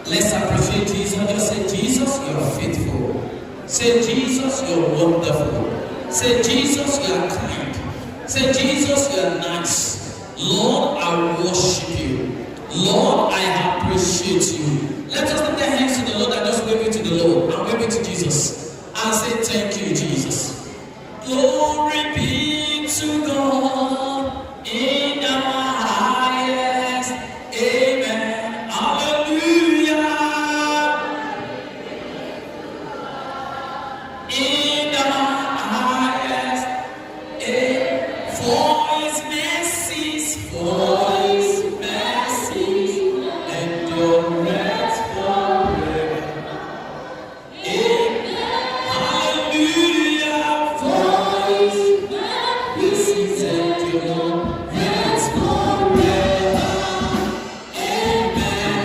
Let's appreciate Jesus. Just say, Jesus, you are faithful. Say, Jesus, you are wonderful. Say, Jesus, you are kind. Say, Jesus, you are nice. Lord, I worship you. Lord, I appreciate you. Let us lift our hands to the Lord and just wave it to the Lord and wave it to Jesus and say, thank you, Jesus. Glory be to God in the highest. Amen. Hallelujah. In the highest. For his mercies, endureth forever. Hallelujah. For his mercies endureth forever. Amen.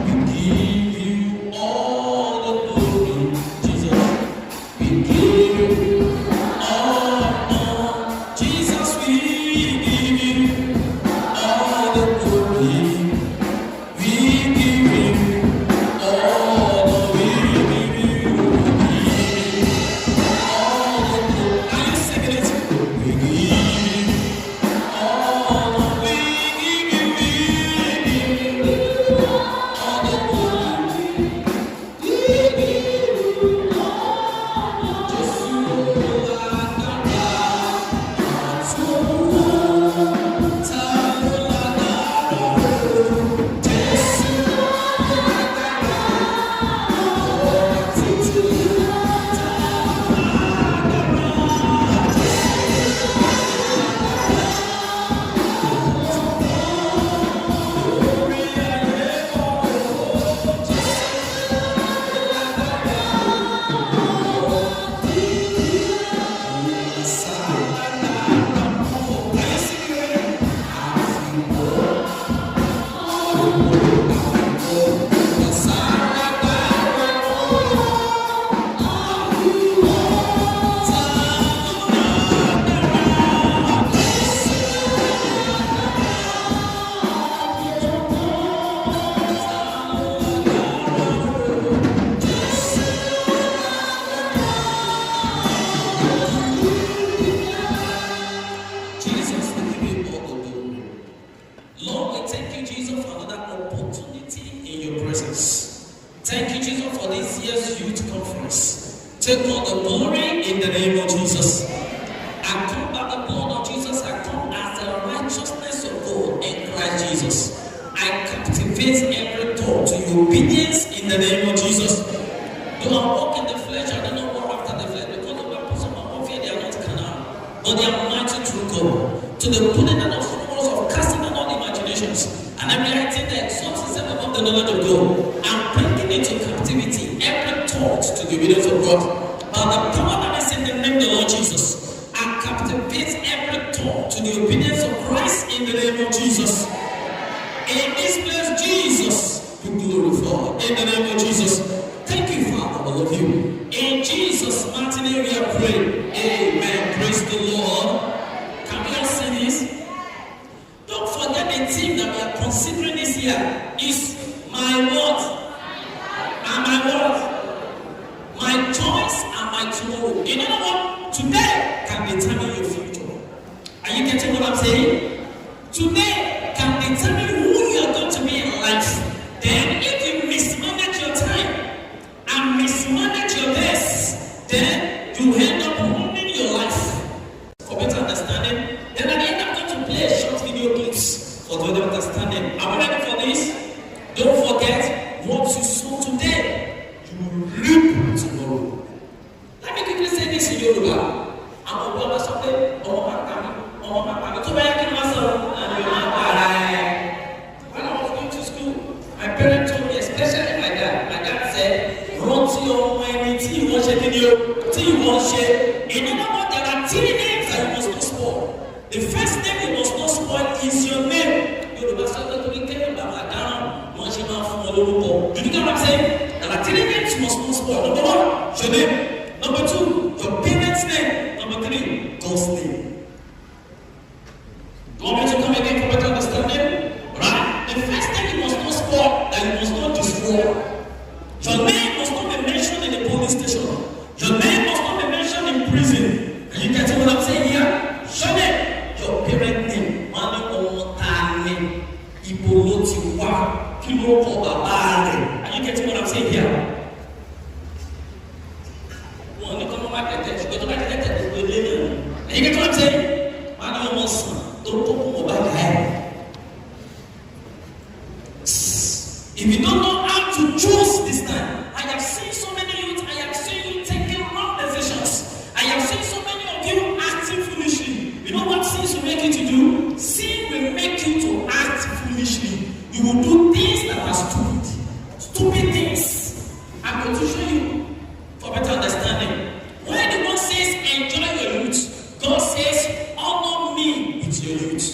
We give you all the glory, Jesus. We give you Jesus, we give you all the glory. We give you all the we give you all the glory. Are you singing it? We give you all the we give you all the glory. We give you just you Thank you, Jesus, for this year's youth conference. Take all the glory in the name of Jesus. I come by the blood of Jesus. I come as the righteousness of God in Christ Jesus. I captivate every thought to your obedience in the name of Jesus. Do not walk in the flesh. I do not walk after the flesh, because the weapons of my warfare, they are not carnal, but they are mighty through God to the pulling down of strongholds, of casting down all imaginations and every high thing that exalts itself above the knowledge of God, and bringing into captivity every thought to the obedience of God. By the power that is in the name of the Lord Jesus, I captivate every thought to the obedience of Christ in the name of Jesus. In this place, Jesus be glorified. In the name of Jesus. Thank you, Father, all of you. In Jesus' mighty name we are praying. Amen. Praise the Lord. Can we all say this? Don't forget the theme that we are considering this year is my word and my word. My choice and my tomorrow. You know what? Today can determine your future. Are you getting what I'm saying? Today can determine who you are going to be in life. Then if you mismanage your time and mismanage your days, then you end up ruining your life. For better understanding, then at the end I'm going to play short video clips for better understanding. Are we ready for this? Don't forget, what you sow today, you will reap tomorrow. Let me quickly say this in Yoruba. I'm a brother something, to buy a when I was going to school, my parents told me, especially my dad. My dad said, run to your money, till you won't share. In other words, there are 3 names that you must not spoil. The first name you must not spoil is your name. You know what I'm saying? There are 3 names you must not spoil. Number 1, your name. Number 2, your parents' name. Number 3, God's name. You want me to come again for better understanding? Right? The first thing you must not spoil, that you must war. Your name must not be mentioned in the police station. Your name must not be mentioned in prison. Are you getting what I'm saying here? Your name, your parent name, money or time, Iboloti, Kilo for Babare. Are you getting what I'm saying here? Are you getting what I'm saying? Money almost don't talk about that. If you don't know how to choose this time, I have seen so many youth, I have seen you taking wrong decisions. I have seen so many of you acting foolishly. You know what sins will make you to do? Sin will make you to act foolishly. You will do things that are stupid. Stupid things. I'm going to show you for better understanding. When the God says enjoy your youth, God says honor me with your youth.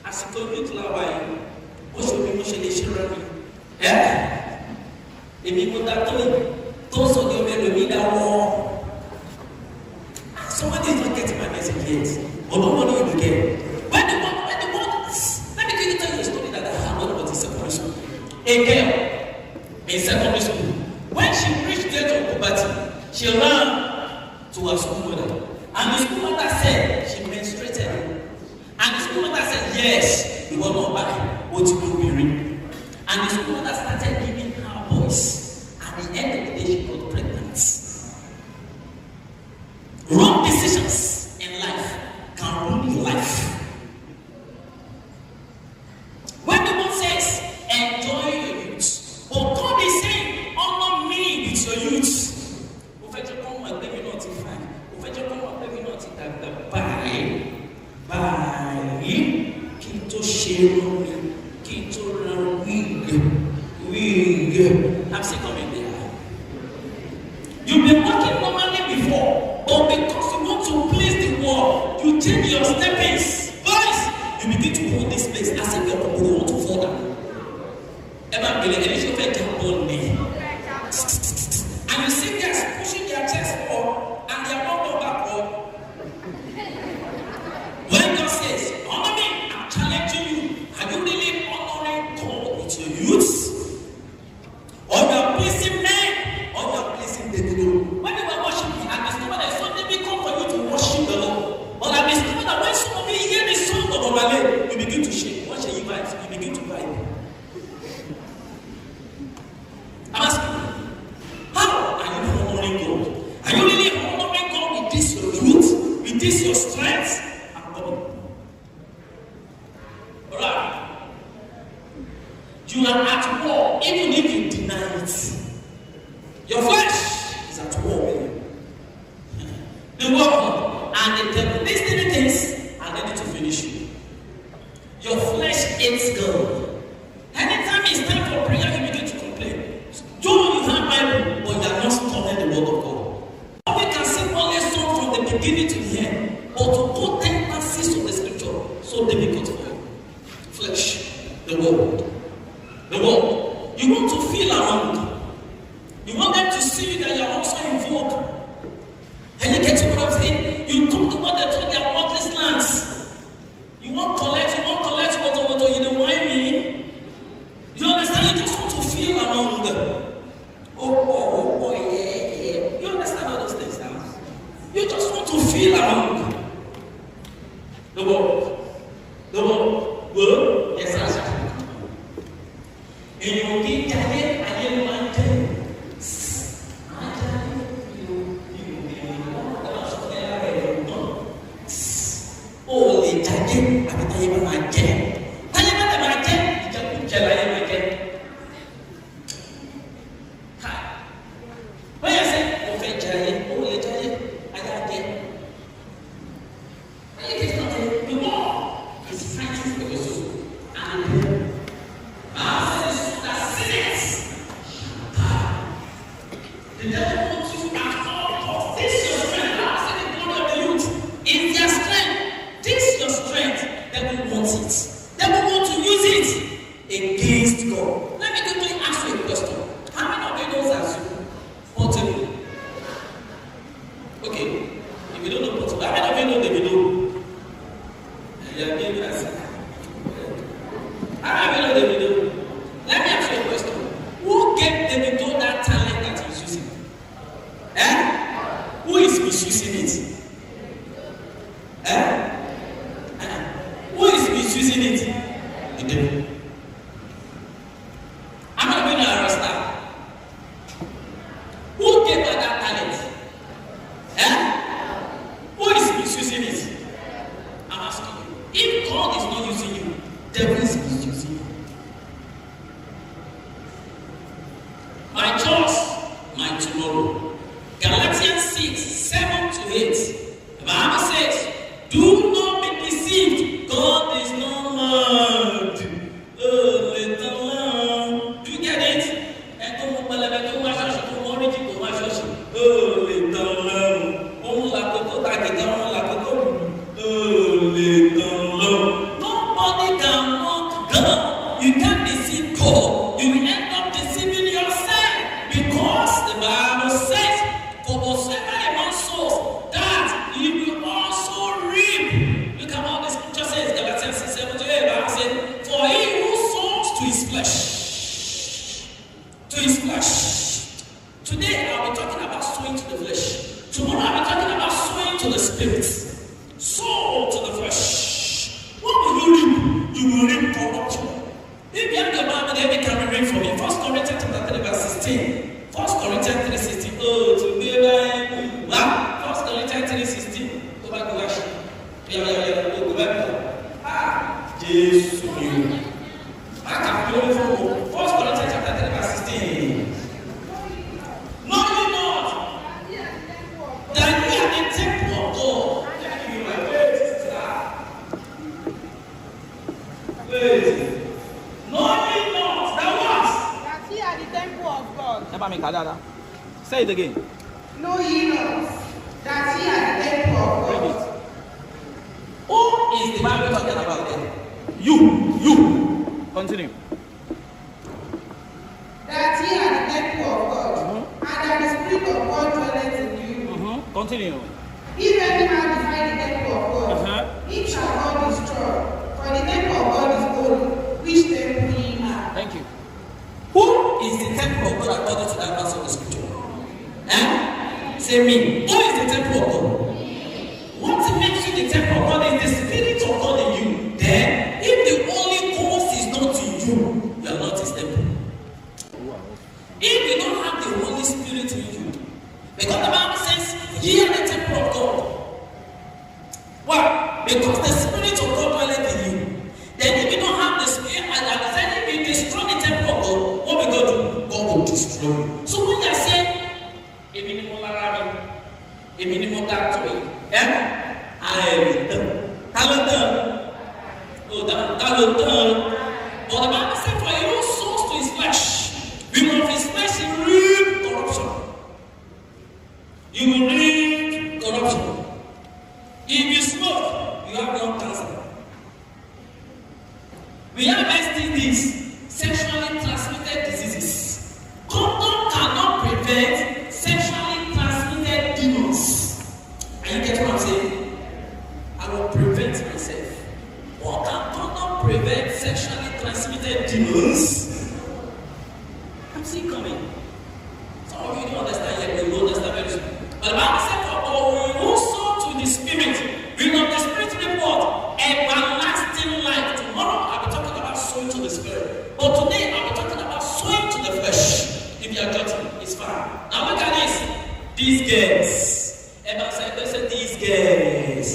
As you go to Lawai, what should be most yeah? Èmi kò dá tó sọ ní ọmọ ẹlòmí dá wọ́n. Somebody is not getting my message yet. But don't worry, you will get. When the one, let me quickly tell you a story that happened about in secondary school. A girl in secondary school, when she reached the age of puberty, she ran to her school mother. And the school mother said she menstruated. And the school mother said, yes, you will not buy what you will be reading. And the school mother started giving her boys. At the end of the day, she got pregnant. Wrong decisions in life can ruin your life. When the Bible says, enjoy your youth, but God is saying, honor me with your youth. I'm still coming there. You've been working normally before, but because you want to please the world, you change your steppings. Boys, you begin to hold this place as if you're want to fall down. Ever been an initial jump on me? And you see guys pushing their chest up and they are not going backward. When God says, honor me, I'm challenging you. Are you really honoring God with your youth? Or you are pleasing men, or you are pleasing the Lord. When you are worshiping, I discovered that something may come for you to worship the Lord. But I discovered that when some of you hear the song of Obale, you begin to shake. Once you vibe, you begin to vibe. I'm asking you, how are you honoring God? Are you really honoring God with this your youth, with this your strength? I'm coming. Alright. You are at war, even if you deny it. Your flesh is at war with you. The world and the devil. These three things are ready to finish you. Your flesh hates God. Anytime it's time for prayer, you begin to complain. Though you have Bible, but you are not studying the word of God. We can sing only song from the beginning to the end, but to put 10 passages of the scripture, so difficult for you. Flesh, the world. The world. You want to feel around. You want them to see that you are also in vogue. And you get to what I'm saying? You talk about their worthless lands. You want to collect, what you don't want me. You understand? You just want to feel around them. Oh, yeah. You understand all those things now? You just want to feel around. The world. The world. Well, yes, I and you will be giant and you will Let me ask you a question. Who gave tomorrow. Galatians 6, 7 to 8. The Bible says, do not be deceived. God is not mad. Oh, little lamb. Do you get it? Oh, little lamb. Nobody can mock God. You can't deceive God. You will end up deceiving yourself, because the Bible says, for whatsoever a man sows, that he will also reap. Look at what the scripture says, Galatians 6, 7 to 8. The Bible says, for he who sows to his flesh, to his flesh. Today I'll be talking about sowing to the flesh. Tomorrow I'll be talking about sowing to the spirit. Sow to the flesh. What will you reap? You will reap corruption. If you have the Bible, then we can read for me. 1 Corinthians chapter 3, verse 16. 1 Corinthians 3:16. Oh, today, wow. 1 Corinthians 3:16. Go back to worship. Yeah. Go back. Jesus, you. I can feel it from 1 Corinthians chapter 3, verse 16. Know ye not that ye are the temple of God? Wait. Know ye not that what? That ye are the temple of God. Say it again. Know ye not that ye are the temple of God? Who is the Bible talking about then? You. Continue. That ye are the temple of God, and that the Spirit of God dwelleth in you. Continue. If any man defile the temple of God, he shall not destroy. For the temple of God is holy, which temple ye are. Thank you. Who is the temple of God according to that verse of the scripture? Say me. Who is the temple of God? What makes you the temple of God is the Spirit of God in you. Then, if the Holy Ghost is not in you, you are not his temple. If you don't have the Holy Spirit in you, because the Bible says, ye are the temple of God. Why? Because the Spirit of God dwelleth in you. Then if you don't have the Spirit, and I said, if you destroy the temple of God, what will God do? God will destroy you. So when you say, a minimum Arabic, a minimum that way, but the Bible says, for he who sows to his flesh, we will of his flesh reap corruption. You will reap corruption. If you smoke, you have lung cancer. We have STDs, sexually transmitted diseases. Condom cannot prevent sexually transmitted demons. Are you getting what I'm saying? I will prevent myself. What can condom prevent sexually transmitted demons? I'm seeing coming. Some of you don't understand yet, but you will understand very soon. But the Bible said, for we also to the Spirit, bring up the Spirit report, everlasting life. Tomorrow I'll be talking about sowing to the Spirit. But today I'll be talking about sowing to the flesh. If you are judging, it's fine. Now look at this. These girls. Everyone said, these girls.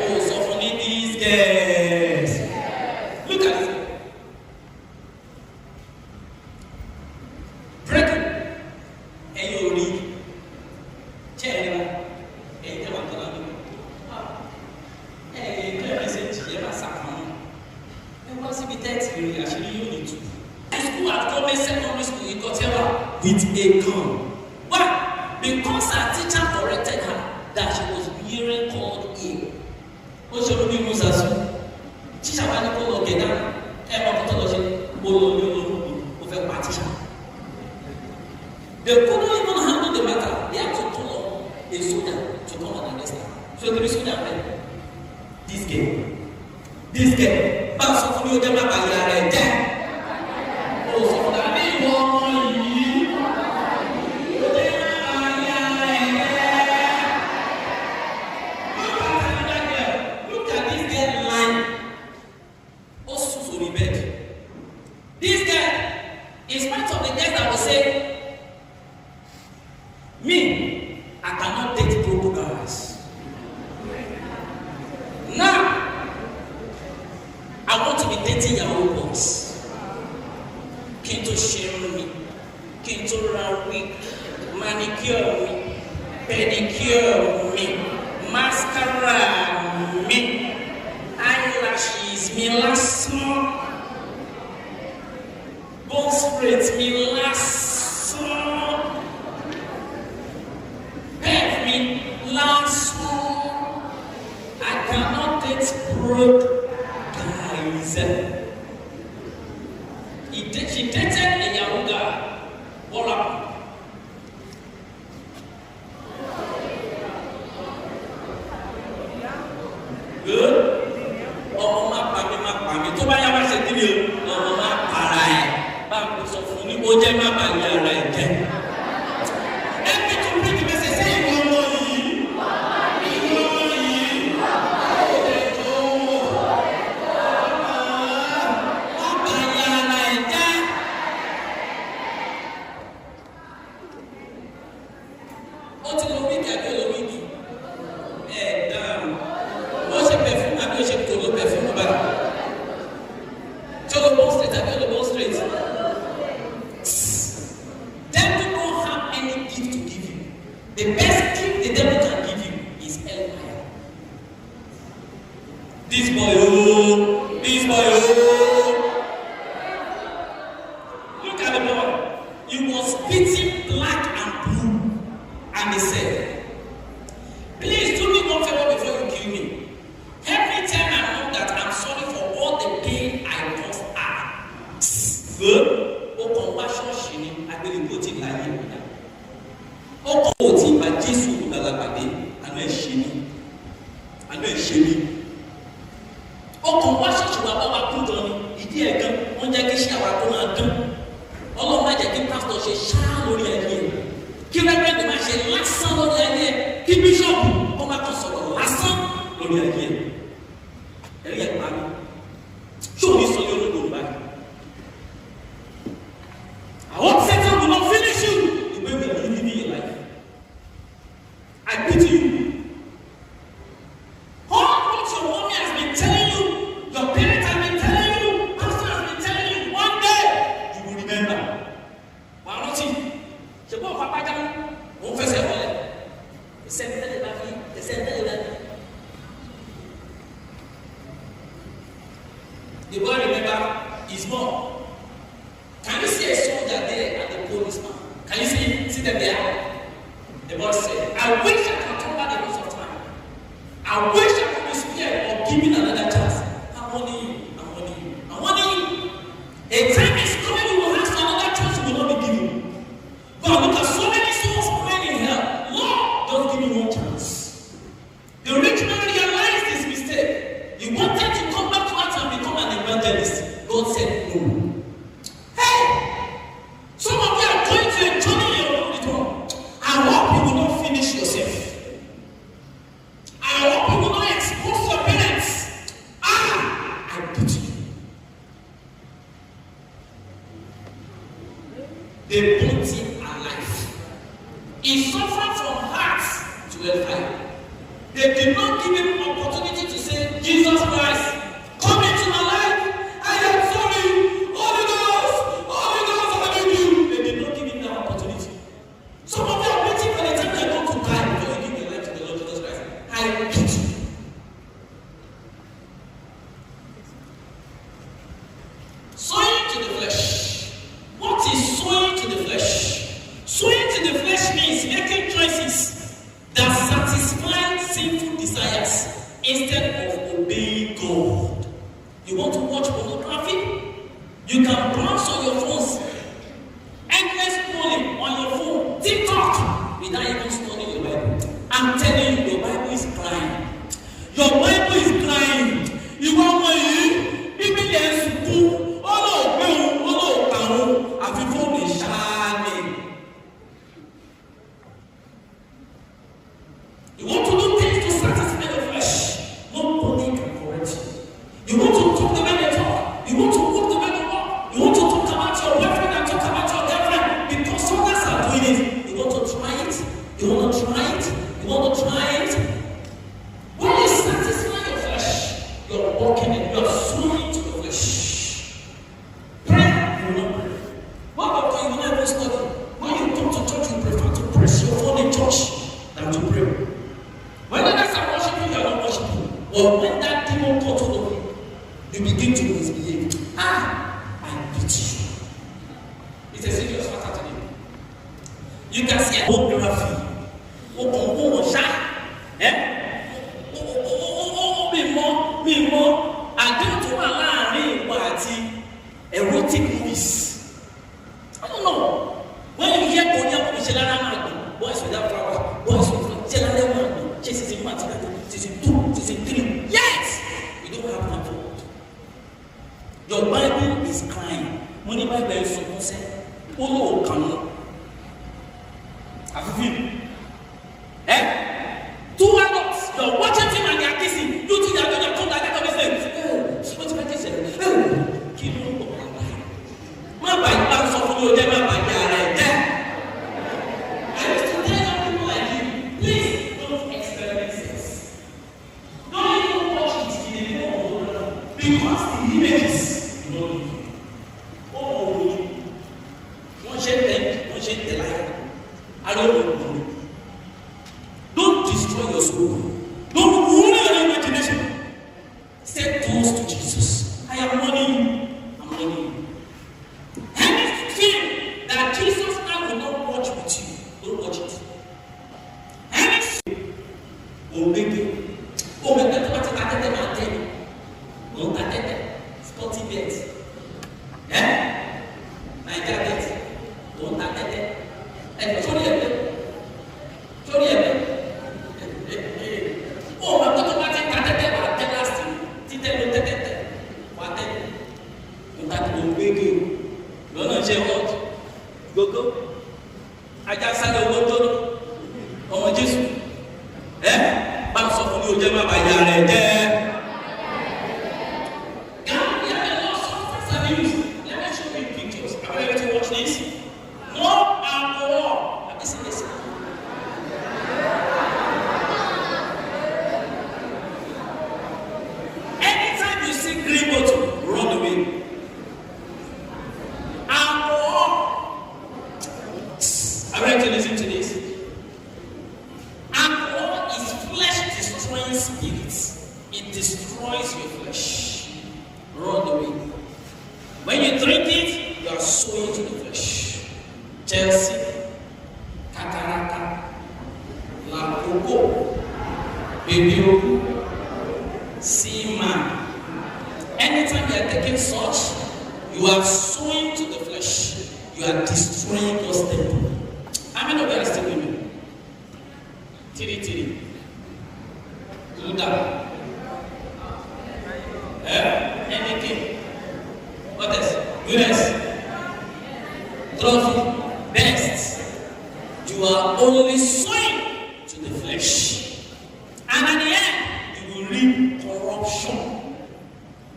Oh, so for me, these girls. Look at it. Breaking. And you read. Check. With a gun. Why? Because her teacher corrected her that she was wearing called ill. What should we use as well? Teacher went to go get down. They couldn't even handle the matter. They had to call a soldier to come and arrest her. So the soldier went, this girl, but so for you, them are there. Oh, so that means look at this girl lying. Also, so the bed. This guy, in spite of the death that will say, me, I cannot date broke guys. Now, I want to be dating your own boss. Came to share with me. kí n tó ra wig, manicure mi, pedicure mi, mascara mi, eyelashes mi lásán, bone spray mi lásán, hair mi lásán. I cannot date broke guys. She dated a young guy. What happened? Good? Ọmọ máa pa mi. Tó bá yá wá ṣe kí ni o? Ọmọ máa para ẹ̀. Báwo sọ fún ní ó jẹ́ má bàa yá ara ẹ̀ jẹ́? Ẹbí tó bí ti bẹ́sẹ̀ sẹ́yìn ní ọmọ yìí. The best gift the devil can give you is hellfire. This boy, Look at the boy. He was spitting black and blue. And he said, please do me one favor before you kill me. Every time I know that I'm sorry for all the pain I caused her. Good? O compassion shini, I will go to life. Ọkọ̀ tí ìbá Jésù olùdàlàpàdé àná ẹ̀ṣẹ̀ ni ọkọ̀ wá ṣọ̀ṣọ̀ wà bá wa kú gan ni ìdí ẹ̀ gan wọ́n jẹ́ kí iṣẹ́ àwa tó máa dán Ọlọ́run má jẹ́ kí pásítọ̀ ṣe ṣáá lórí ẹ̀yẹ kí rẹ́pẹ́ntì máa ṣe lásán lórí ẹ̀yẹ kí bíṣọ̀pù kọ́ máa kàn sọ̀rọ̀ lásán lórí ẹ̀yẹ ẹ̀rí ẹ̀ pa mi ṣé òní sọ yóò lóko báyìí àwọn Satan will not finish you the way we are living your life. I pity you. All what your mommy has been telling you, your parents have been telling you, pastor has been telling you, one day you will remember. Wàá rántí, ṣe bọ́ ọ̀fà pàjá mò ń fẹsẹ̀ wọlé. Ẹsẹ̀ tẹ́lẹ̀ bá fi, ẹsẹ̀ tẹ́lẹ̀ bá fi. The boy remember his mom. Can you see a soldier there and the policeman? Can you see them there? The boy said, I wish I could come back the rest of time. I wish I could be spared or given another chance. I'm warning you. A time is coming you will ask another chance you will not be given. God, look at so many souls praying in hell. Lord, just give me one chance. The rich man realized his mistake. He wanted to come back to earth and become an evangelist. God said no. Hey! Some of you are going to a journey in your own return. I hope you will not finish yourself. I hope you will not expose your parents. I pity you. They burnt him alive. He suffered from heart to hellfire. They did not give him opportunity to say, Jesus Christ, come into my life. I am sorry. Holy Ghost, I need you. They did not give him that opportunity. Some of you are waiting for the time they go to die before you give your life to the Lord Jesus Christ. I pity you. Sowing to the flesh. What is sowing to the flesh? Sowing to the flesh means making choices that satisfy sinful desires instead of obeying God. You want to watch pornography? You can browse on your phones. Endless scrolling on your phone. TikTok. Without even studying your Bible. I'm telling you, your Bible is crying. Your Bible is crying. You want money? People are in school. You want to do things to satisfy your flesh. Nobody can correct you. You want to talk the way they talk. You want to walk the way they walk. You want to talk about your boyfriend and talk about your girlfriend because others are doing it. You want to try it. You want to try it. You want to try it. When you satisfy your flesh, you're walking in. You're sowing to the flesh. Pray, you will not pray. What about you? You will not even study. You can see pornography. Erotic movies. I don't know. When you hear boys without flower, boys with season 1, season 2, season 3. Yes! You don't have control. Your Bible is crying. Money Bible is so say, oh, come on. Two adults, you're watching film and they're kissing. You two are going to come back and say, what's my kiss? Kill you. My Bible is for you, never by I used to tell people like you, please don't experiment sex. Don't even watch it in the name of God because the images you don't know. Oh, one shade the life. I don't know. Don't destroy your soul. Don't ruin your imagination. Stay close to Jesus. I am warning you. I'm warning you. Anything that Jesus now will not watch with you, don't watch it. Anything will make you. Oh, my God, what I tell them, don't attend them. Sporty bets. My God, don't attend them. And sorry, oh, my God, what I tell us, that will make you. You're not sure what? Go. I just said, go. Oh, Jesus. Bounce off of you, Gemma, by your there. Let me show you pictures. Are you ready to watch this? No alcohol. Have you seen this? Anytime you see green bottle, run away. Alcohol. Are you ready to listen to this? Alcohol is flesh-destroying spirits. It destroys your flesh. Run away. When you drink it, you are sowing to the flesh. Chelsea, Kakaraka, La Coco, Baby, Seaman. Anytime you are taking such, you are sowing to the flesh. You are destroying God's temple. How many of you are still with me? Tiri. Do that. Anything. What else? Goodness. Trophy. Best. You are only sowing to the flesh. And at the end, you will reap corruption.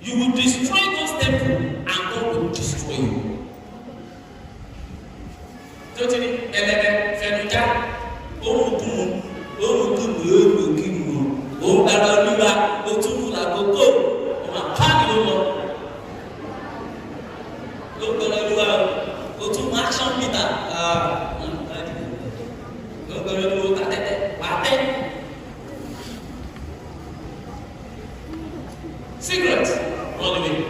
You will destroy God's temple and God will destroy you. Totally. Fenuja. Secret. What do you mean?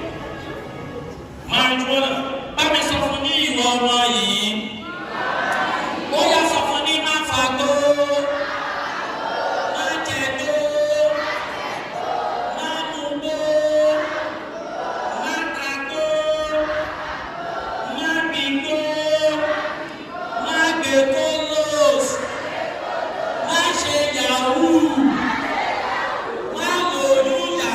Marijuana. Bami sọ fún ní ìwọ ọmọ yìí. Ó yá sọ fún ní má fagbó. Má jẹ̀gbó. Má mugbó. Má tagbó. Má bìgbó. Má gbé kólós. Má ṣe yahoo. Má lòlú yà.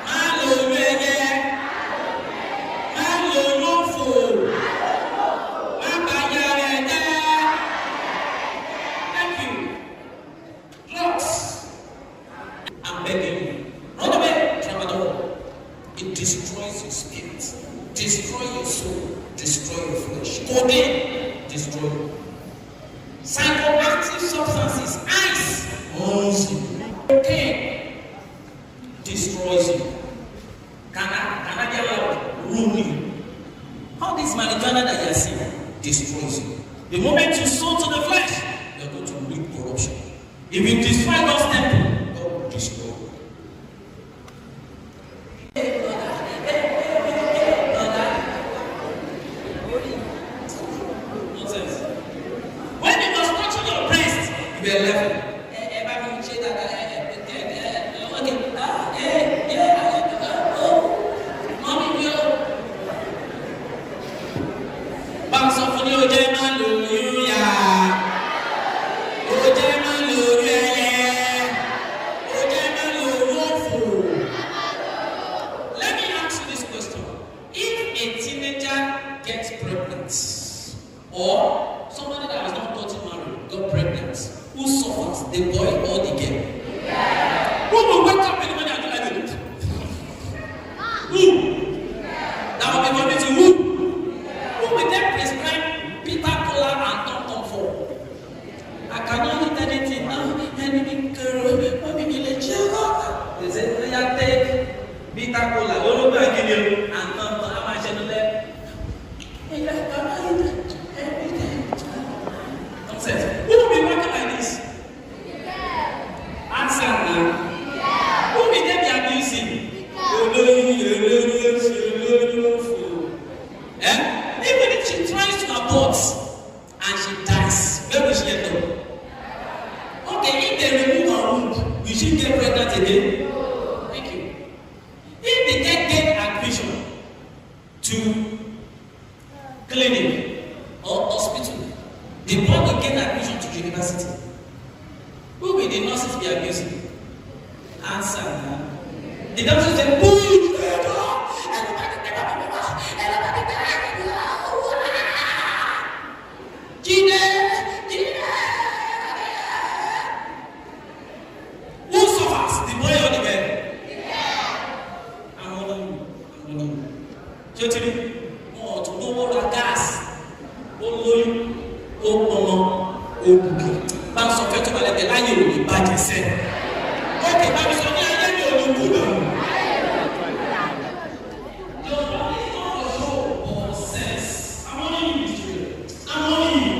Má lòlú ẹyẹ. Má lòlú fò. Má bàyà rẹ̀ jẹ́. Thank you. Drugs. I'm begging you. Run away, tramadol. It destroys your spirit, destroy your soul, destroy your flesh. Codeine, destroy you. Psychoactive substances, ice, owns you. Cocaine, destroys you. Canadian law, ruin you. All this marijuana that you are seeing destroys you. The moment you sow to the flesh, you are going to reap corruption. If you destroy God's temple, God will destroy you. Nonsense. Or somebody that has not gotten married got pregnant. Who suffers? The boy or the girl? Who will wake up in the morning and do like this? Who? That will be coming to who? Who will then prescribe bitter cola and Tom Tom for? I cannot eat anything now. Anything girl, mommy will let you go. They say, "Oh, yeah, take bitter cola, and Tom Tom. I'm actually there. Nonsense. Who will be working like this? Answer now. Who will they be abusing? Even if she tries to abort and she dies, where will she end up? Okay, if they remove her womb, will she get pregnant again? Thank you. If they get admission to clinic or hospital, the boy will get admission to university. Who will the nurses be abusing? Answer now. The doctor say, push! Who suffers? The boy or the girl? I'm on you. Totally. Oh, to know what gas. Olóyún, ọmọ, òbùkù. Bá sọ fẹ́ tó balẹ̀ tẹ̀ láyé òní bàjẹ́ sẹ́. Ókè bá mi sọ ní ayé mi ò ní kú náà. Your body is not for show or sense. I'm only you, Israel. I'm only you.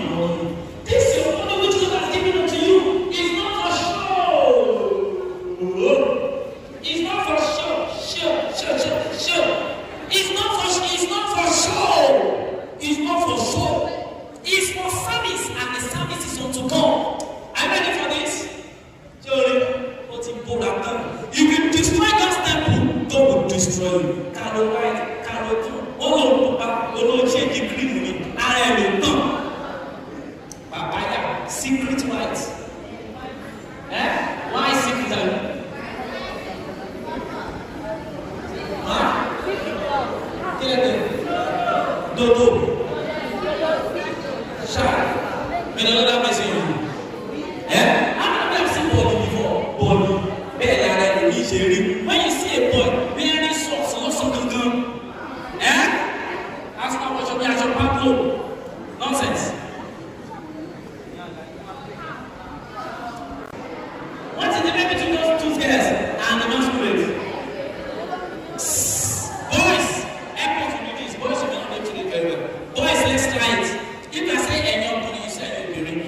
This your body which God has given unto you is not for show. It's not for show. Show. It's not for show. It's not for show. It's for service, and the service is unto God. Are you ready for this? If you destroy God's temple, God will destroy you. Caro white, caro blue. Change the green with me. I am a dumb. Papaya, secret white. Why secret? Dodo. Shark. You know that person you. How many have seen ball before? Ball. When you see a boy wearing socks, lots of gun. Ask my watch me as a Pablo. Nonsense. What is the difference between those two girls and the masquerade? Boys, everyone should do this. Boys should be able to do very well. Boys, let's try it. If I say any company, you say any company.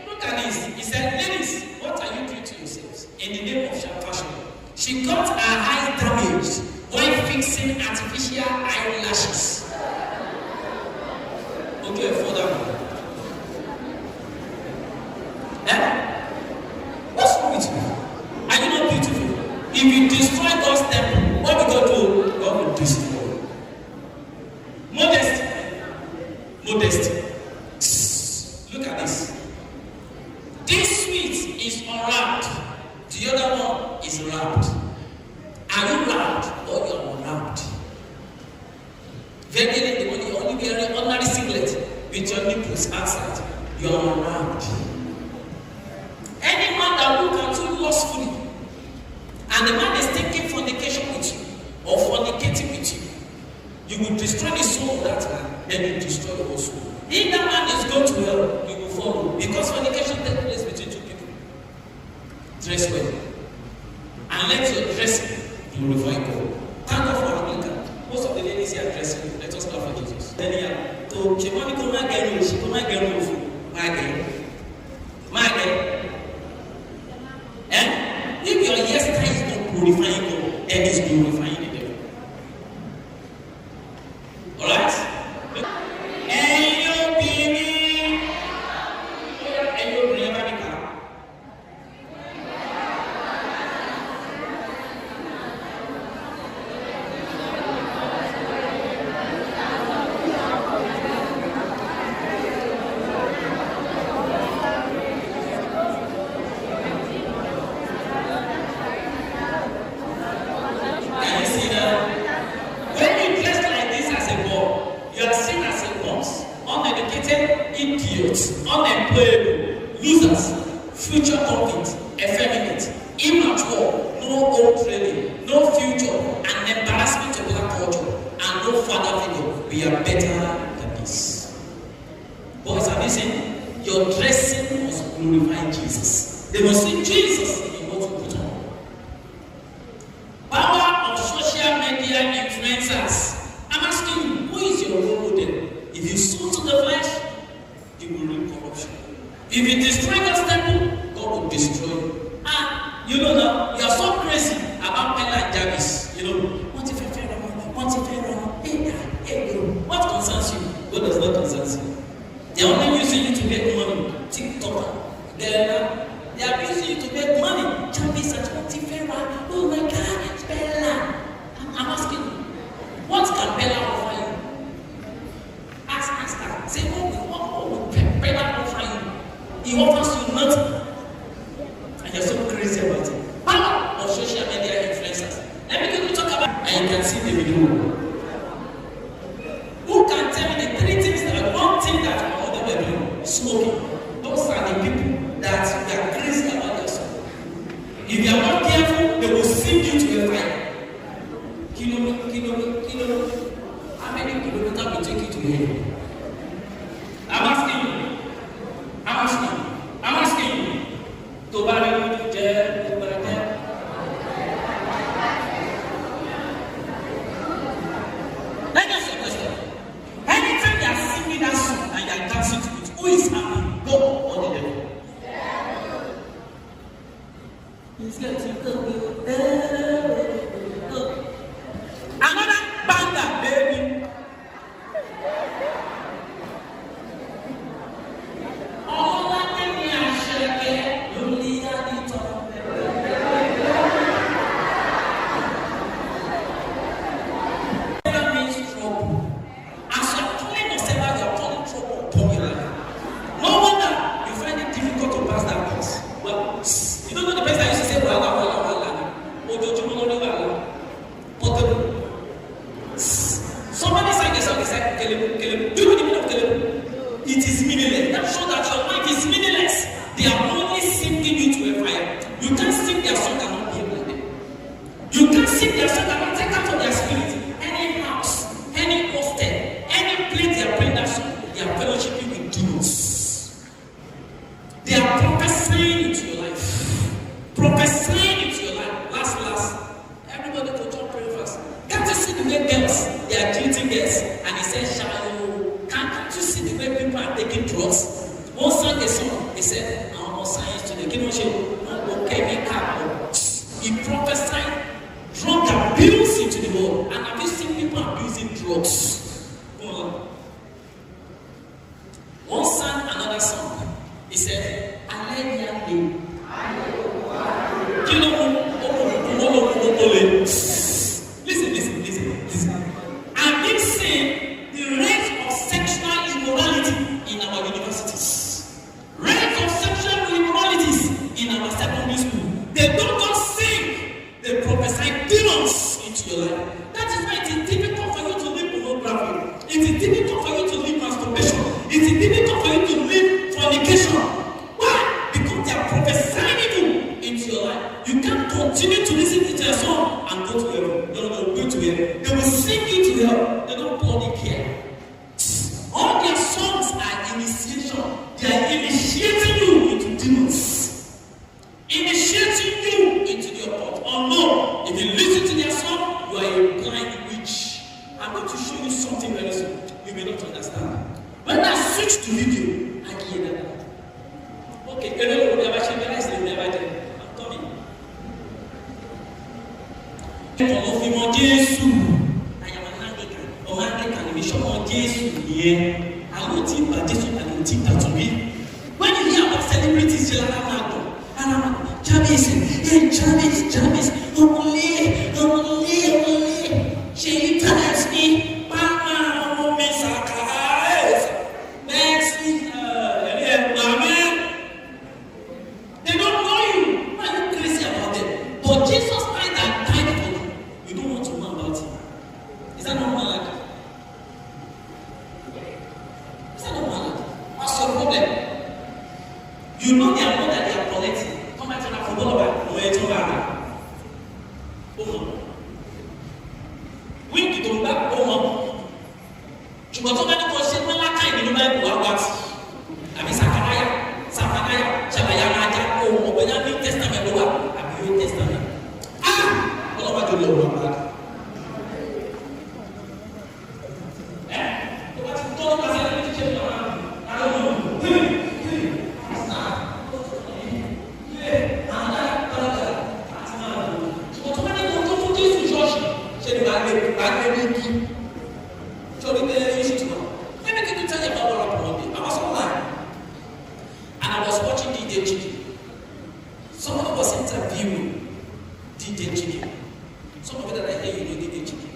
Look at this. He said, ladies, what are you doing to yourselves? In the name of fashion. She got her eyes damaged while fixing artificial eyelashes. Okay, further. What's wrong with you? Are you not beautiful? If you destroy God's temple, what will God do? God will destroy. Modesty. Look at this. This sweet is unwrapped. The other one is wrapped. Are you wrapped or you are unwrapped? Very early in the morning, only wearing ordinary singlet with your nipples outside. You are unwrapped. Any man that look at you lustfully, and the man is taking fornication with you or fornicating with you, you will destroy the soul of that man, then you destroy your soul. If that man is going to hell, you will follow, because fornication takes place between two people. Dress well, and let your dressing glorify God. Thank God for Anglican. Most of the ladies here are dressing. Let us clap for Jesus. Then here, to Chimani come again, she come again, my girl. If your hairstyle is not glorifying God, then it's glorifying the devil. Alright? idiots, unemployable, losers, future convicts, effeminate, immature, no old training, no future, an embarrassment to black culture, and no father figure. We are better than this. Boys, have you seen? Your dressing must glorify Jesus. They must see Jesus in what you put on. Power of social media influencers. I'm asking you, who is your role model? If you sow to the flesh, you will reap corruption. If you destroy God's temple, God will destroy you. You know that you are so crazy about Ella and Jarvis. You know, what if I fail? What if I wrong? Hey, what concerns you? God does not concern you. They are only using you to make money. TikTok. They are using you to make money. Jarvis and what if I wrong? Oh my God, Bella. I'm asking you, what can Bella offer you? Ask her. Say, what will Bella offer you? He offers you nothing. And you're so crazy about it. Power of social media influencers. Let me quickly talk about, and you can see the video. Who can tell me the three things that one thing that all of them are doing? Smoking. Those are the people that they are crazy about their soul. If you are not careful, they will sink you to a fire. Kilometer. How many kilometers will take you to here? I'm asking you. To buy to jail, to buy there. Let me ask you a question. Anytime you are singing that song and you are dancing to it, who is happy? God or the devil? He's letting go. Another banger, baby. All I can shake. It is meaningless. That shows that your life is meaningless. They are only sinking you to a fire. You can't sing their song and not be able to. You can't sing their song and not take out of their spirit. Any house, any hostel, any place they are playing that song, they are fellowshipping with demons. They are prophesying into your life. Prophesying into your life. Last. Everybody go to pray fast. Can't you see the way girls, they are treating girls, and he says, can't you see the way people are taking drugs? One sang a song, he said, I'm on science today. He prophesied drug abuse into the world. And have you seen people abusing drugs? One sang another song. He said, Listen. I've been saying the rate of sexual immorality in our universities, rate of sexual immoralities in our secondary school. They don't just sing, they prophesy demons into your life. That is why it is difficult for you to live pornography. It is difficult for you to live masturbation. It is difficult for you to live fornication. Why? Because they are prophesying evil into your life. You can't continue to listen to their song and go to heaven. No, go to heaven. They will sing you to hell. They don't bloody care. All their songs are initiation. They are initiating you into demons. Initiating you into the occult. Oh no, if you listen to their song, you are a blind witch. I'm going to show you something very soon. You may not understand. When I switch to video, I hear that. Okay, you know, never realize they never did. I'm coming. Ọmọ Jésù, àyàwó Anglican, ọmọ Anglican ni bishop ọmọ Jésù yẹn. Àwọn tí ń bá Jésù àti tí ń tà tún bí. When you hear about celebrities, ṣe lára máa dùn. Jarvis, ọmọlé, ṣe yí times ní pàmò ọmọ mi sàkà next week, they don't know you. Why are you crazy about them? But Jesus Christ that died for you, you don't want to know about him. Is that not mad? Is that not mad? What's your problem? torí ọ̀rọ̀ àgbà. Tó bá ti tọ́ nípa sẹ́yìn ní ṣíṣe ìjọba àwọn ọmọ Someone was interviewing DJ Chicken. Some of you that I hear you know DJ Chicken.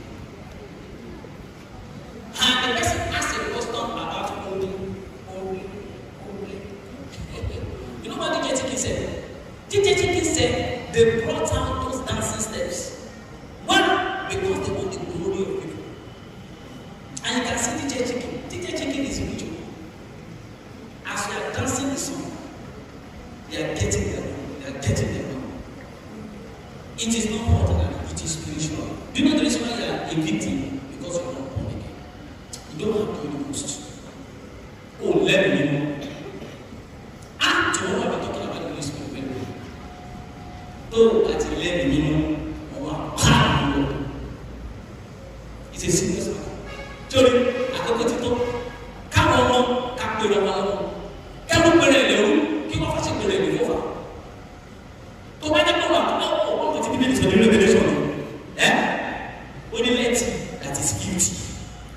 And the person asked a question about only. You know what DJ Chicken said? DJ Chicken said they brought out those dancing steps. One, because they want the glory of people. And you can see DJ Chicken. DJ Chicken is ritual. As we are dancing the song, they are getting them. Getting them. It is not ordinary, it is spiritual. Do you know the reason why you are a victim? Because you are not born again. You don't have the Holy Ghost. Oh, let me know. Tomorrow I'll be talking about the Holy Spirit very well. Oh, at 11 minutes, it's a serious matter. Sorry, I don't get it all. Come on, come to the one. Come on, keep on fasting the day before. Tó bá jẹ́ pé wọ́n kò tí bíbélì sọ nínú revelation ó ní let that is guilty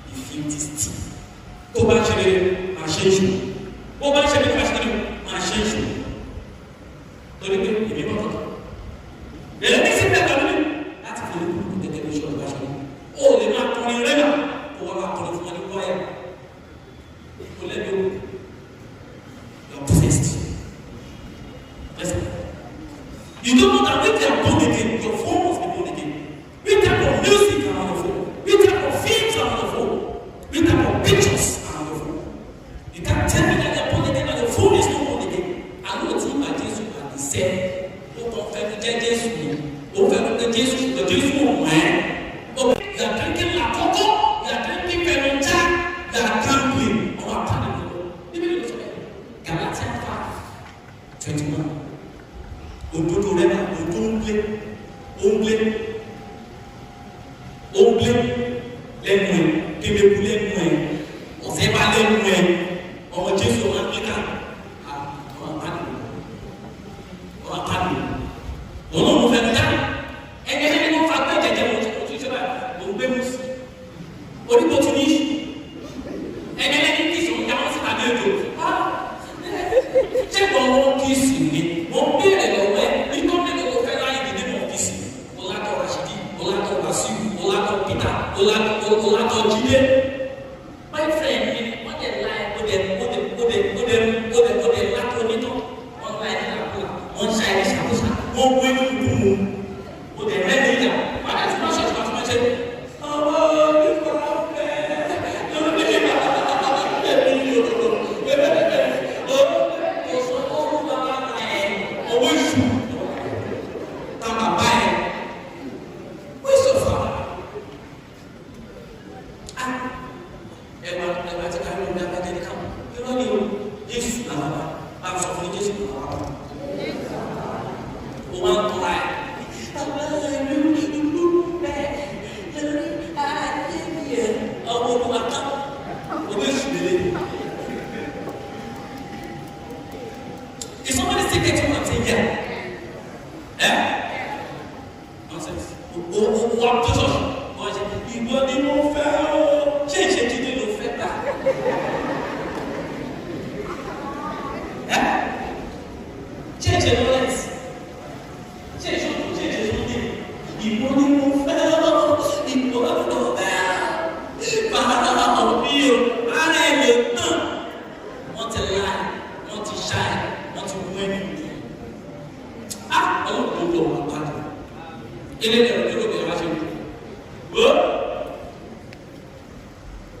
be filthy still. Tó bá ń ṣe rere máa ṣe é ṣù, bó bá ń ṣe rere máa ṣe é ṣù. Torí pé èmi mọ̀ tọ̀tọ̀. Bẹ̀rẹ̀ ní sílẹ̀ pẹ̀lú mi láti fi olúkúlùkù gẹ́gẹ́ bí ìṣòro bá ṣe rí. Ó lè máa kọrin rẹ́nà kó wọ́n máa kọrin fún wọn ní wáyà. Kò lẹ́bi o, you are possessed. You don't know that when they are born again, your phone must be born again. What type of music are on your phone? What type of films are on your phone? What type of pictures are on your phone? You can't tell me that they are born again and your phone is not born again. I know it's in my Jesus and he said, oh, don't tell me Jesus. Oh, tell me Jesus. The Jesus won't mind. Oh, you are drinking La Coco, you are drinking Peronja, you are gambling. Oh, I'm telling you. Let me look at it. Galatians 5:21. Òdodo rẹ náà òdo ń gbé lẹ́nu ẹ̀ kébeku lẹ́nu ẹ̀ ọ̀fẹ́ bá lẹ́nu ẹ̀ ọmọ Jésù ọmọ Áfíríkà ọmọ apáàdé ọmọ mo fẹ́ dá ẹgbẹ́ ní wọ́n fa gbé jẹjẹ mo ti ṣe báyìí mo gbé mu sí onígbò tún ní ẹgbẹ́ ní kí sùn já wọ́n sì tàbí èdò ṣé gbọ́n kí sì ní wọ́n bèèrè lọ́wọ́ ẹ̀ nítorí pé kò fẹ́ láyé ìdílé mọ̀ ọ́fíìsì ọ̀làtọ̀ Rashidi ọ̀làtọ̀ Wasiu ọ̀làtọ̀ Peter ọ̀làtọ̀ Jídé my friend ni wọ́n dẹ̀ láyé ó dẹ̀ látọ̀ onítọ̀ wọ́n láyé ní àpò wọ́n ṣáyé ní ṣàkóso wọ́n wé ní ìdùnnú ó dẹ̀ rẹ́ ní ìyá padà tí wọ́n ṣọ̀tún àti wọ́n ṣe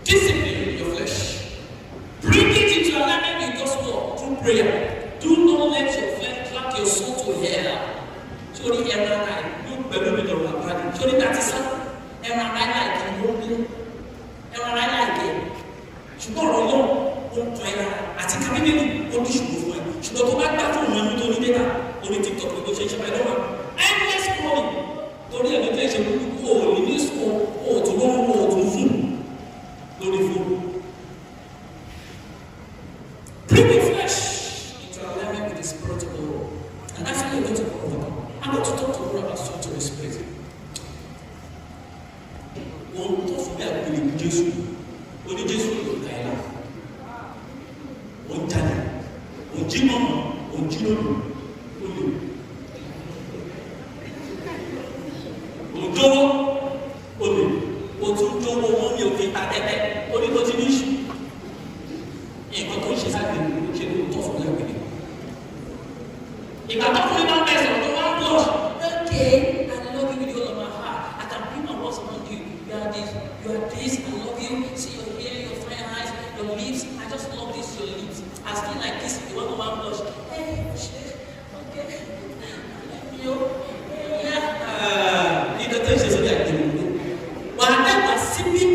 discipline your flesh. Bring it into alignment with God's word through prayer. Do not let your flesh clap your soul to hell. Sorry, everyone, you better be the one. Sorry, that is all. Everyone, I like it. Everyone, I like it. Ṣùgbọ́n ọ̀rọ̀ yóò ó ń tọ́ ẹ̀rọ àti kábíbélì ó ní ṣùgbọ́n fún ẹ. Ṣùgbọ́n tó bá gbà fún ìmọ̀ tó ní dẹ́ta, ó ní TikTok ní bó ṣe ń ṣe báyìí lọ́wọ́. Endless scrolling. Torí ẹ̀ ló tẹ̀ ṣe kú. Jésù. Ó ní Jésù ló ń ta ẹ̀ lá. Ó ń jalè. Ó ń jí mọ́mọ́. Ó ń jí lóru. Ó lè. Ó ń jówó. Ó lè. Ó tún jówó wọn ní òfin ta tẹ́tẹ́. Ó ní tó ti ní ìṣù. Nǹkan tó ń ṣe sáà lè ṣe ló tọ́ fún ìyá gbẹ̀dẹ̀. Ìgbà tó fún mi máa ń bẹ̀ sọ̀rọ̀ tó wá ń bọ̀. Okay, I love you with all of my heart. I can bring my words around you. You are this, I love you. See your hair, your fine eyes, your lips. I just love this, your lips. I still like this, you want to one blush. Hey, okay. You, yeah. You don't touch this, you are doing it. When I was sipping,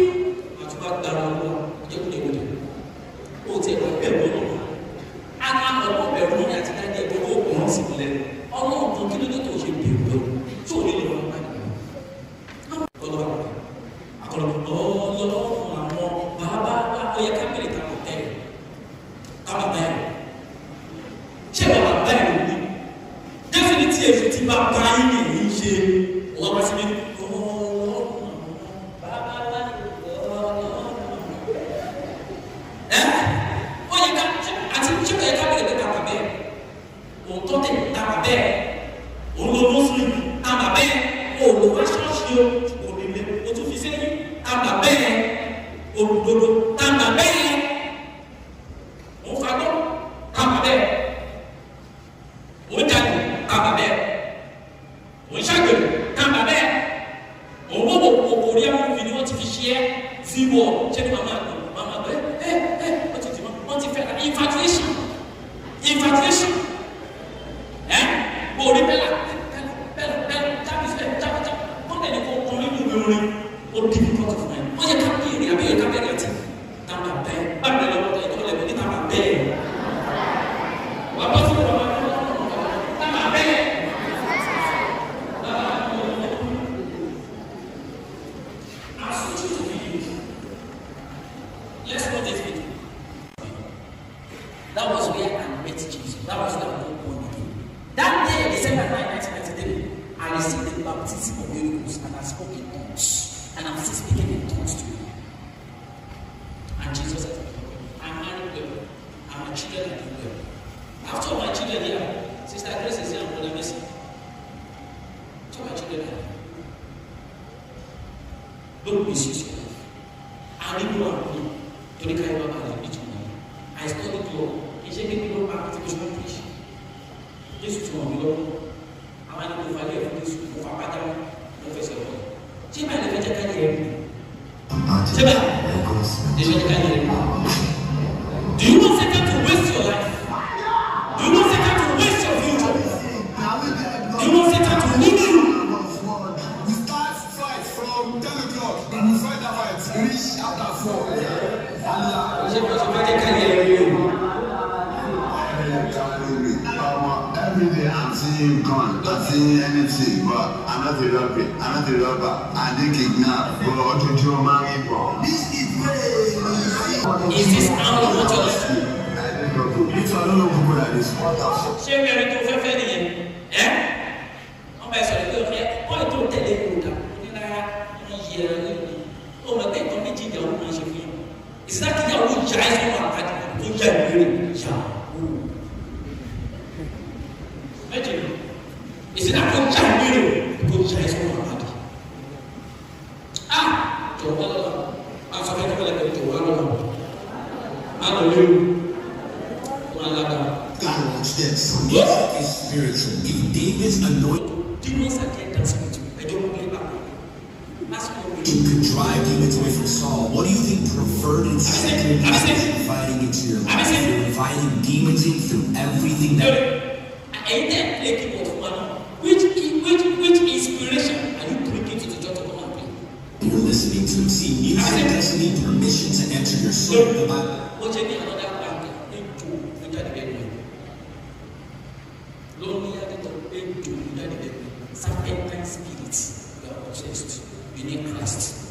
I was about to go. You couldn't do it. Oh, take a bit more. I can't go over the room at the end of the whole once in the ọlọ́run kan kí ló dé tó ṣe bèrè tí ò ní lè wọ́n bá yìí. ọlọ́run àwọn bàbá ó yẹ ká bèrè tàbí bẹ́ẹ̀ kábà bẹ́ẹ̀ ṣé bàbá bẹ́ẹ̀ ló ní jésù ní tí èso ti bá bá yín ní èyí ṣe ọlọ́run sí mi. ó yẹ ká àti ṣé kò yẹ ká bèrè tàbí bẹ́ẹ̀ òótọ́ tẹ̀ tàbà bẹ́ẹ̀ òun ló mùsùlùmí tàbà bẹ́ẹ̀ òun wá ṣọ́ọ̀ṣì o òdìlé o tún fi sẹ́yìn tàbà bẹ́ẹ̀ òdodo tàbà bẹ́ẹ̀ òun fagbọ́ tàbà bẹ́ẹ̀ òun jalè tàbà bẹ́ẹ̀ òun ṣàgbèrè tàbà bẹ́ẹ̀ òun gbogbo òkòrí àwọn òfin ni wọ́n ti fi ṣe é zero ṣé ni màmá wọ́n ti dìbò wọ́n ti fẹ́ infatuation. Orí bẹ́là tábí fẹ́ jábọ́já wọ́n tẹ̀lé kó kọ́ nínú ìwé orin ó dìbò kọ́tù fún ẹ̀ wọ́n yẹ ká bí èrè àbí yẹ ká bẹ̀rẹ̀ tí tàbà bẹ́ẹ̀ bá bẹ̀rẹ̀ lọ́wọ́ tẹ̀lé tó lẹ́bẹ̀ẹ́ ní tàbà bẹ́ẹ̀ wà bọ́ sí ọ̀rọ̀ tàbà bẹ́ẹ̀. Let's go this way. That was where I met Jesus. That was where I got born again. That day, December 9, 1993, I received the baptism of the Holy Ghost and I spoke in tongues. And I'm still speaking in tongues to you. And Jesus said, I'm married well. And my children are doing well. After my children here, Sister Grace is here and Brother Messi. After my children are here. Don't misuse your life. I didn't know I'm going to the Kaiwa Valley each morning. I studied law. He said, "Give me no practical preach." Jésù tí wọ́n bí lọ́wọ́ àwọn ẹni tó falẹ̀ fún Jésù kó fa pátá ló fẹsẹ̀ wọ̀ ṣé báyìí lè fẹ́ jẹ́ káyé rẹ̀ ṣé báyìí lè fẹ́ jẹ́ káyé rẹ̀ do you want Satan to waste your life? Do you want Satan to waste your future? Do you want Satan to leave you? We start fight from 10 o'clock and we fight that fight reach after 4. Ṣé báyìí jẹ́ káyé rẹ̀ Every day I'm seeing gun, I'm seeing anything, but I'm not a robber, I didn't kidnap, but what you do, man, this is crazy. Is this how you want your life? I don't know people like this. Ṣé wẹ́rẹ́ tó fẹ́ fẹ́ nìyẹn? Wọ́n bá ẹ sọ̀rọ̀ pé ọ̀fẹ́ wọ́n ètò tẹ̀lé ìròdà onírárá wọ́n yẹ ẹ̀rọ lẹ́nu. Ó mọ̀ pé nǹkan méjì ìyàwó máa ṣe fún yàn. Ìsìlá kí ìyàwó ìjà ẹ̀sìn wà káàdì tó yà ìbéèrè ìyà òwò. Is it not going to be good choice for my body? I'm sorry to let it go. Hallelujah. God wants this. Music is spiritual. If David's anointed, Demons are getting dancing with you. I don't believe that. you could drive demons away from Saul. What do you think perverted Satan is inviting into your life? You're inviting demons in through everything that. Which inspiration are you bringing to the church of God? You're listening to. See, music doesn't need permission to enter your soul. The Bible. What's any another bank into the bedroom? Lonely at the bedroom, the bedroom. Serpentine spirits, you are obsessed. You need Christ.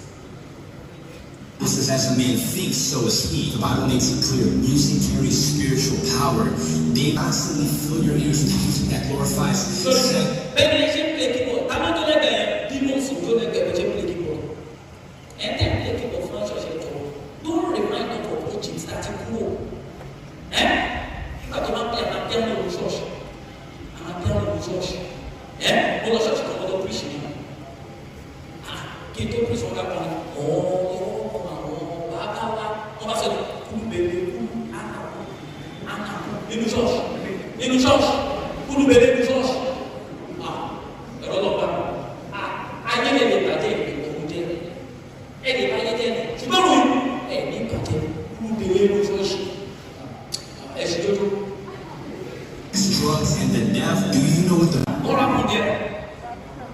This is as a man thinks, so is he. The Bible makes it clear. Music carries spiritual power. They constantly fill your ears with music that glorifies. So, revelation play keyboard. I'm not going to demons who don't get play keyboard. And then play keyboard for church. qui est au prison là, on va se dire, et nous change, pour nous bénir, nous change. Alors on va, aïe, elle est partée, elle est partée, tu peux louer, elle est partée, pour nous bénir, nous change. Est-ce que drugs and the death, do you know what the on l'a mondial?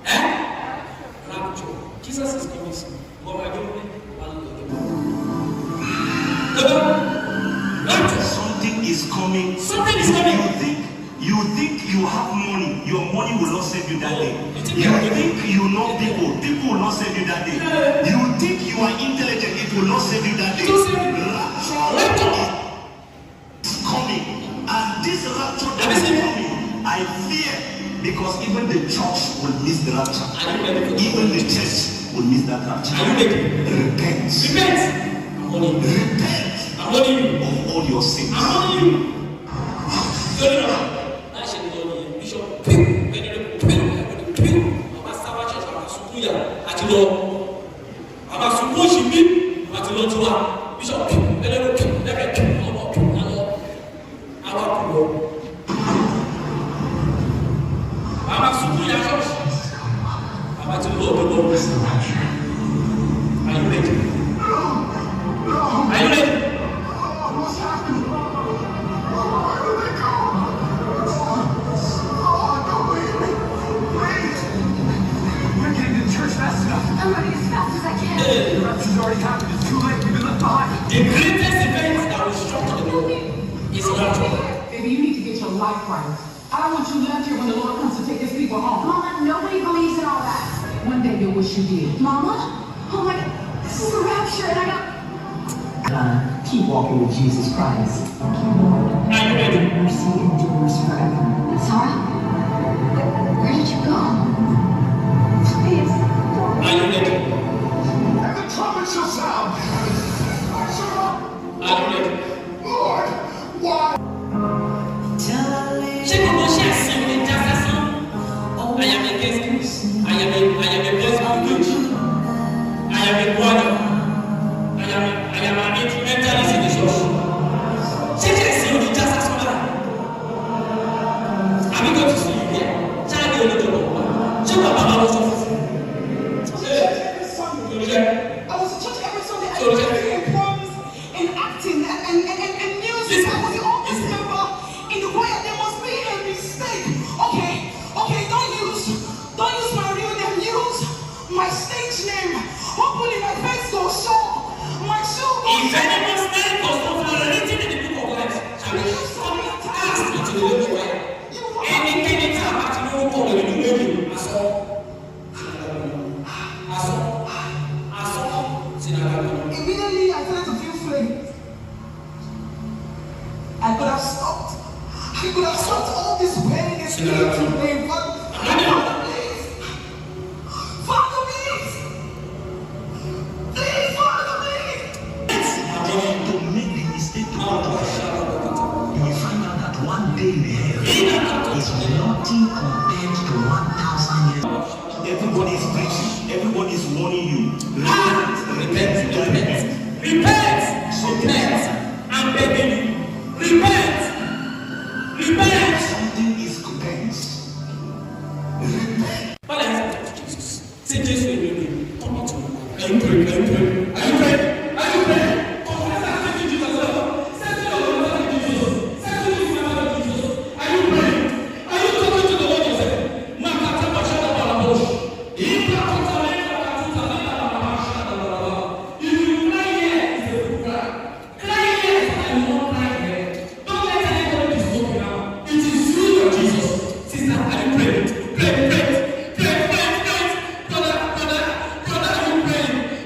Hein? Jesus is coming soon. Something is coming. Something is coming. You think you have money. Your money will not save you that day. You think you know people. People will not save you that day. You think you are intelligent. It will not save you that day. Rapture is coming. And this rapture that is coming, I fear, because even the church will miss the rapture. Even the church will miss that rapture. Repent. Repent of all your sins. Keep walking with Jesus Christ. Mercy endures forever. Sarah? Where did you go? Please. Are you ready? And the trumpet shall sound. Are you ready? Lord, why? J'ai commencé à signer d'assassin. I am against it. I am against it. I am a brother. I am an instrumentalist in the church. C'est que c'est une d'assassin là. Ami quand tu suis bien, ça a été le tour. Je vois pas mal de I was at church every Sunday. I was doing poems and acting and music. I was the oldest member in the choir. There must be a mistake. Okay, don't use my real name. Use my stage name. Hopefully my face goes show. My shoe goes if anyone's name was not written in the book of life, I will ask you to the way. Anything that's happened to you, call it in the way. Immediately I started to feel flame. I could have stopped. All this pain and pain. Father, please. Father, please. Please, Father, please. To make the mistake to go to hell, you will find out that one day in hell is nothing compared to 1,000 years. Everybody is preaching. Everybody is warning you. Repent! I'm begging you. Repent! Something is commenced. Father, I have to Jesus. Say Jesus will be with come into me. Are you praying? Are you praying? Confess and say to Jesus. Say to your Lord and Jesus. Say to his Lord and Jesus. Are you praying? Are you talking to the Lord yourself? Makata Mashada Balabosh. If you are talking to if you cry here, it's a good cry. Cry here, and you won't cry here. Don't let anybody disturb you now. It is you, Lord Jesus. Sister, are you praying? Pray.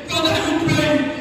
Brother, are you praying?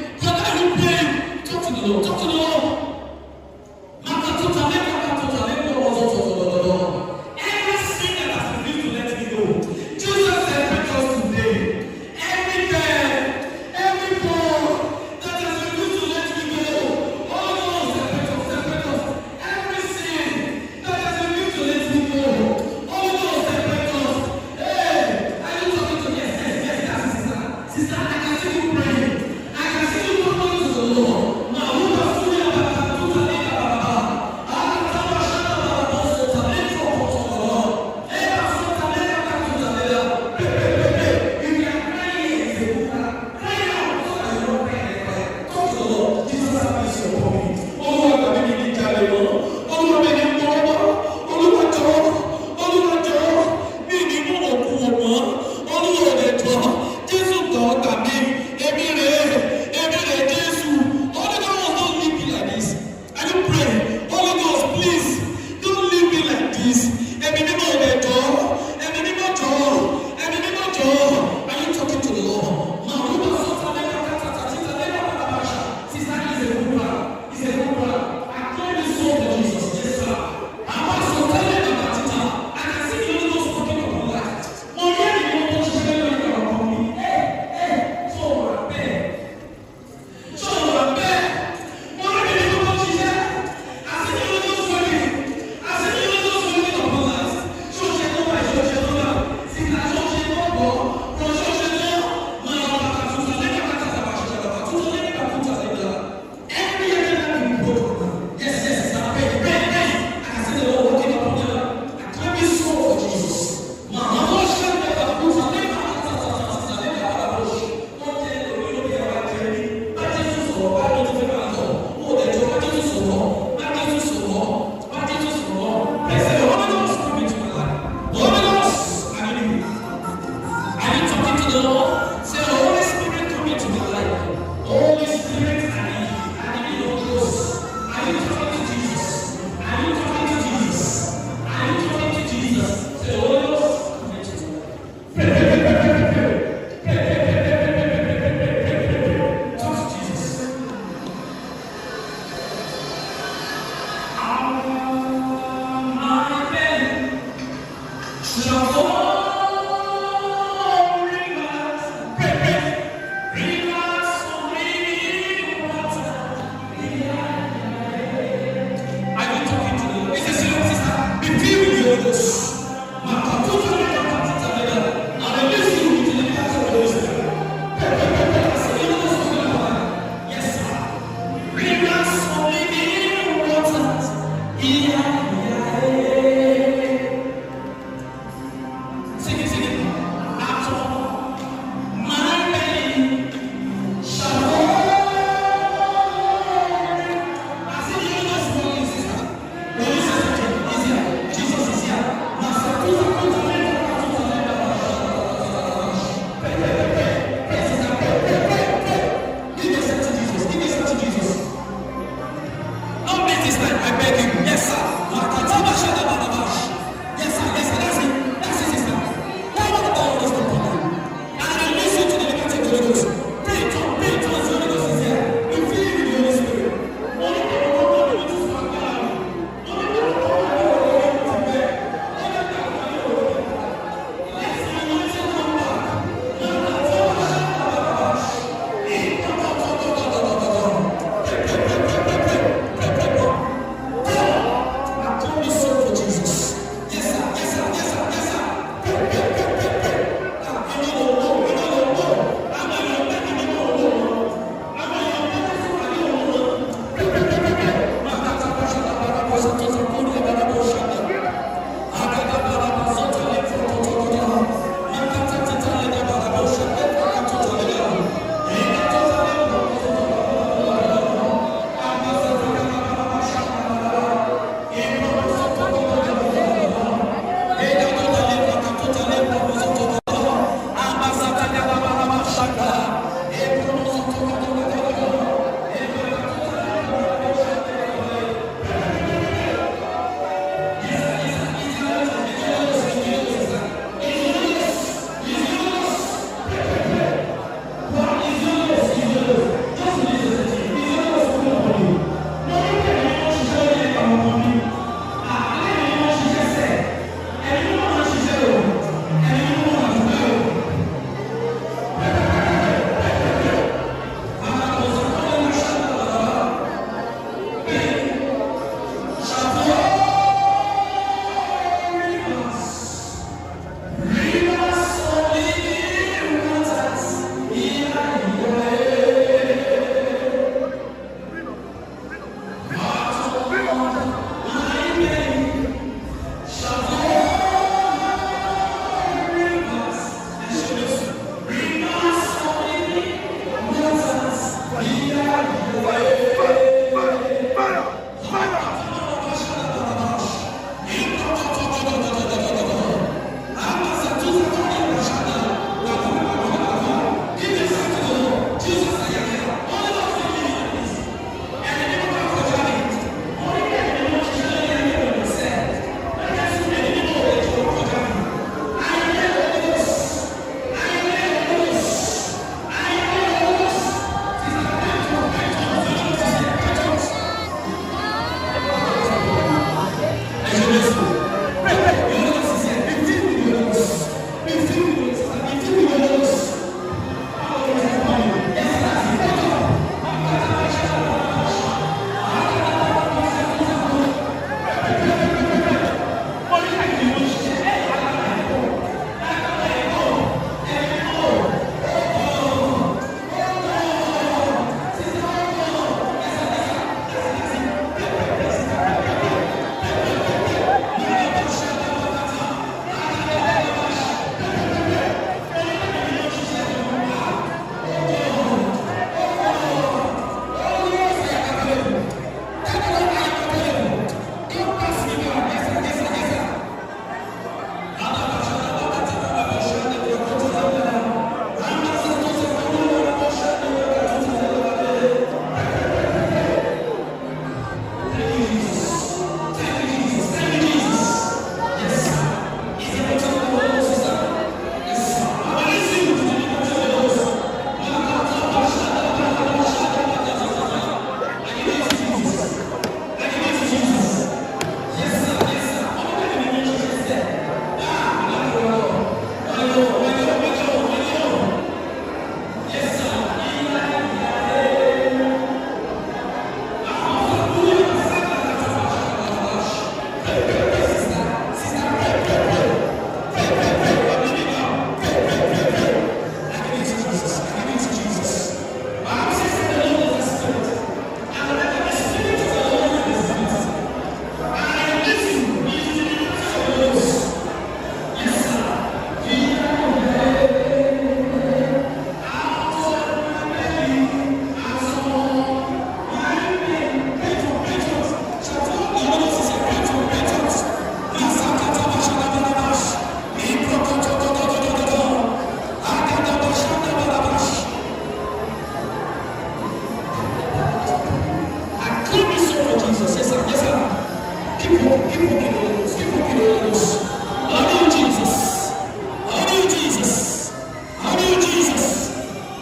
Jesus.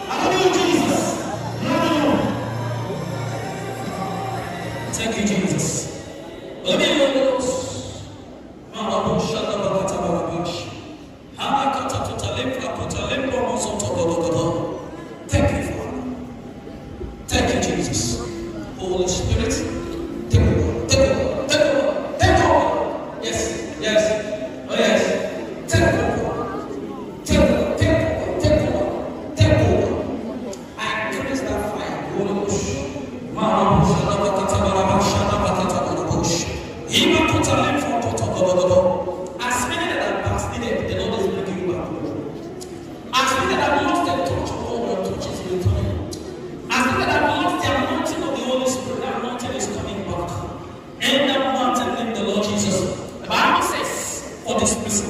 I love you, Jesus. Thank you, Jesus. Let me know those. Thank you, Father. Thank you, Jesus. Holy Spirit, take over, take over, take over, take over. Yes, yes, oh yes. Take over, take over, take over, take over, take over. I increase that fire, Holy Ghost. As many that are backslidden, the Lord is bringing you back. As many that have lost the touch of God, your touch is returning. As many that have lost the anointing of the Holy Spirit, that anointing is coming back. And that anointing in the Lord Jesus. The Bible says, for this reason,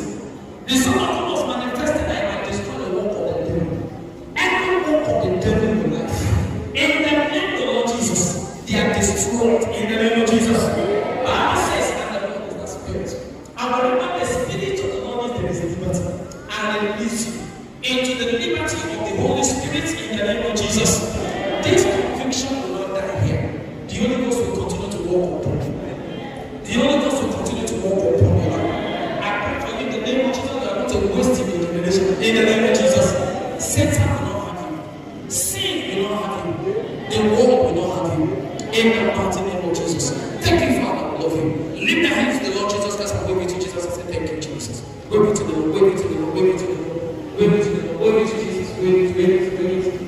the Son of God was manifested that he might destroy the work of the devil. Every work of the devil in your life. In the name of the Lord Jesus, they are destroyed in the name of Jesus. The Bible says that the Lord is the Spirit. And whenever the Spirit of the Lord is, there is liberty. And release you into the liberty of the Holy Spirit in the name of Jesus. This conviction will not die here. The Holy Ghost will continue to walk upon you. The Holy Ghost will continue to walk upon you. I pray for you in the name of Jesus. You are not a wasting your generation. In the name of Jesus, Satan will not have you. Sin will not have you. The world will not have you. In the mighty name of Jesus. Thank you, Father. I love you. Lift the hands to the Lord Jesus Christ and wave it to Jesus and say, thank you, Jesus. Wave it to the Lord. Wave it to the Lord. Wave it to the Lord. Wave it to the Lord. Wave it to Jesus. Wave it, wave it, wave it.